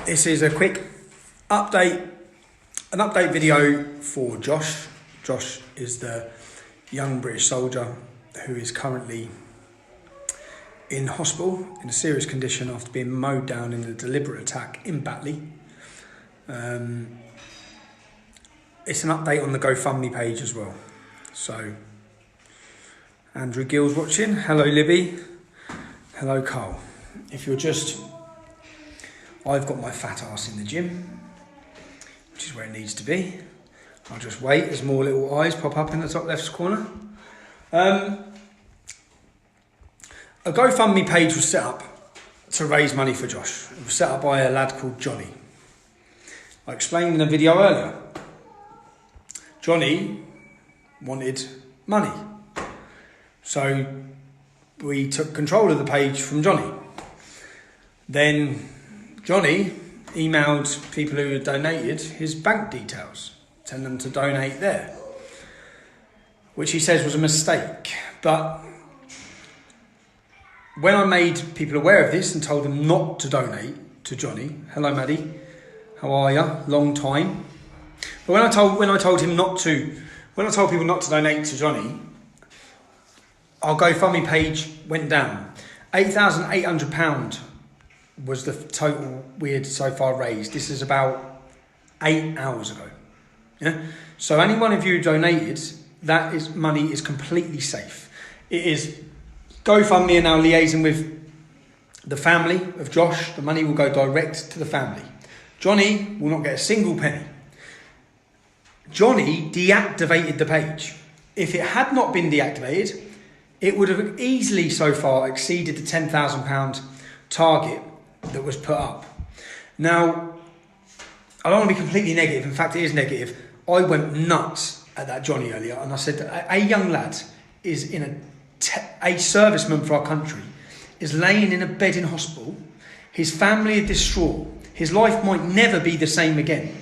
This is a quick update, an update video for Josh. Josh is the young British soldier who is currently in hospital in a serious condition after being mowed down in a deliberate attack in Batley. It's an update on the GoFundMe page as well. So, Andrew Gill's watching. Hello, Libby. Hello, Carl. If you're just... I've got my fat ass in the gym, which is where it needs to be. I'll just wait as more little eyes pop up in the top left corner. A GoFundMe page was set up to raise money for Josh. It was set up by a lad called Johnny. I explained in a video earlier. Johnny wanted money. So we took control of the page from Johnny. Then Johnny emailed people who had donated his bank details, telling them to donate there, which he says was a mistake. But when I made people aware of this and told them not to donate to Johnny, hello Maddie, how are you? Long time. But when I told people not to donate to Johnny, our GoFundMe page went down. £8,800 was the total we had so far raised. This is about 8 hours ago. Yeah. So any one of you who donated, money is completely safe. It is GoFundMe are now liaising with the family of Josh. The money will go direct to the family. Johnny will not get a single penny. Johnny deactivated the page. If it had not been deactivated, it would have easily so far exceeded the £10,000 target that was put up. Now, I don't want to be completely negative. In fact, it is negative. I went nuts at that Johnny earlier, and I said that a young lad is a serviceman for our country, is laying in a bed in hospital. His family are distraught. His life might never be the same again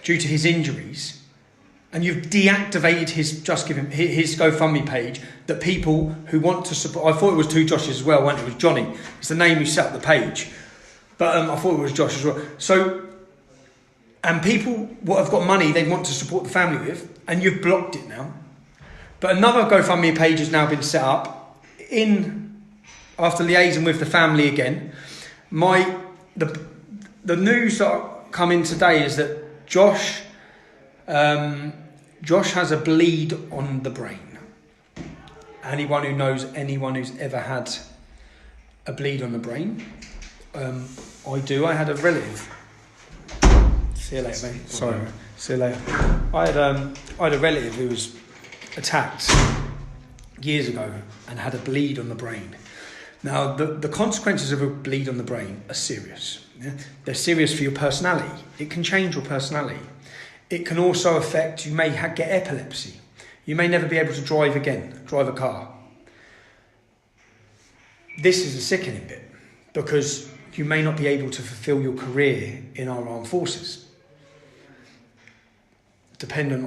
due to his injuries. And you've deactivated his GoFundMe page that people who want to support... I thought it was two Joshes as well, wasn't it? It was Johnny. It's the name who set up the page. But I thought it was Josh as well. So, and people what have got money they want to support the family with, and you've blocked it now. But another GoFundMe page has now been set up after liaising with the family again. The news that come in today is that Josh has a bleed on the brain. Anyone who knows anyone who's ever had a bleed on the brain, I do. I had a relative. See you later, mate. Sorry. See you later. I had a relative who was attacked years ago and had a bleed on the brain. Now, the consequences of a bleed on the brain are serious. Yeah? They're serious for your personality. It can change your personality. It can also affect, you may get epilepsy. You may never be able to drive a car. This is a sickening bit because you may not be able to fulfill your career in our armed forces, dependent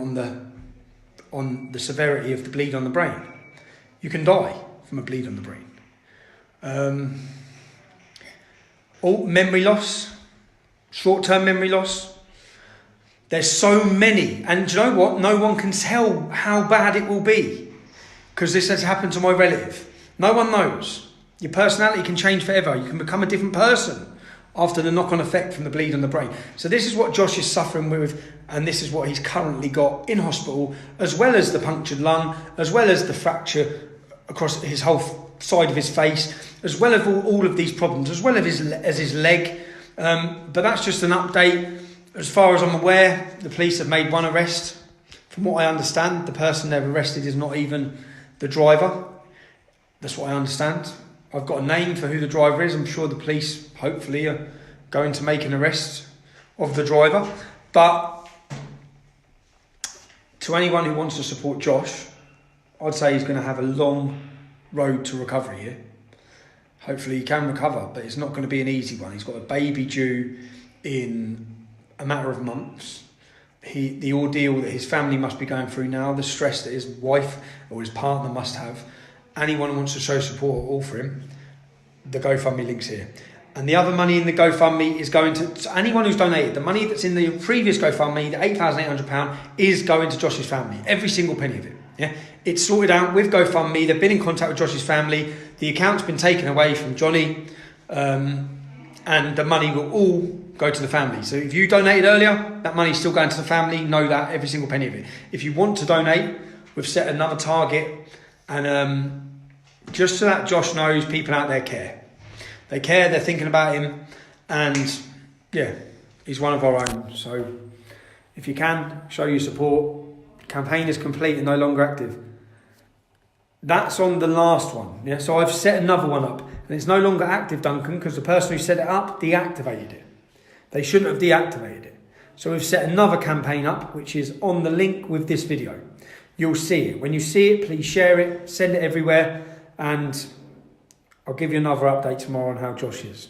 on the severity of the bleed on the brain. You can die from a bleed on the brain. Memory loss, short-term memory loss. There's so many, and do you know what? No one can tell how bad it will be because this has happened to my relative. No one knows. Your personality can change forever. You can become a different person after the knock-on effect from the bleed on the brain. So this is what Josh is suffering with, and this is what he's currently got in hospital, as well as the punctured lung, as well as the fracture across his whole side of his face, as well as all of these problems, as well as his leg. But that's just an update. As far as I'm aware, the police have made one arrest. From what I understand, the person they've arrested is not even the driver. That's what I understand. I've got a name for who the driver is. I'm sure the police, hopefully, are going to make an arrest of the driver. But to anyone who wants to support Josh, I'd say he's going to have a long road to recovery here. Hopefully he can recover, but it's not going to be an easy one. He's got a baby due in a matter of months. The ordeal that his family must be going through now, the stress that his wife or his partner must have. Anyone who wants to show support at all for him, the GoFundMe link's here. And the other money in the GoFundMe is going to anyone who's donated. The money that's in the previous GoFundMe, the £8,800, is going to Josh's family. Every single penny of it. Yeah, it's sorted out with GoFundMe. They've been in contact with Josh's family. The account's been taken away from Johnny, and the money will all go to the family. So if you donated earlier, that money's still going to the family. Know that, every single penny of it. If you want to donate, we've set another target, and just so that Josh knows, people out there care. They care, they're thinking about him, and yeah, he's one of our own. So if you can, show your support. Campaign is complete and no longer active. That's on the last one. Yeah, so I've set another one up, and it's no longer active, Duncan, because the person who set it up deactivated it. They shouldn't have deactivated it. So we've set another campaign up, which is on the link with this video. You'll see it. When you see it, please share it, send it everywhere, and I'll give you another update tomorrow on how Josh is.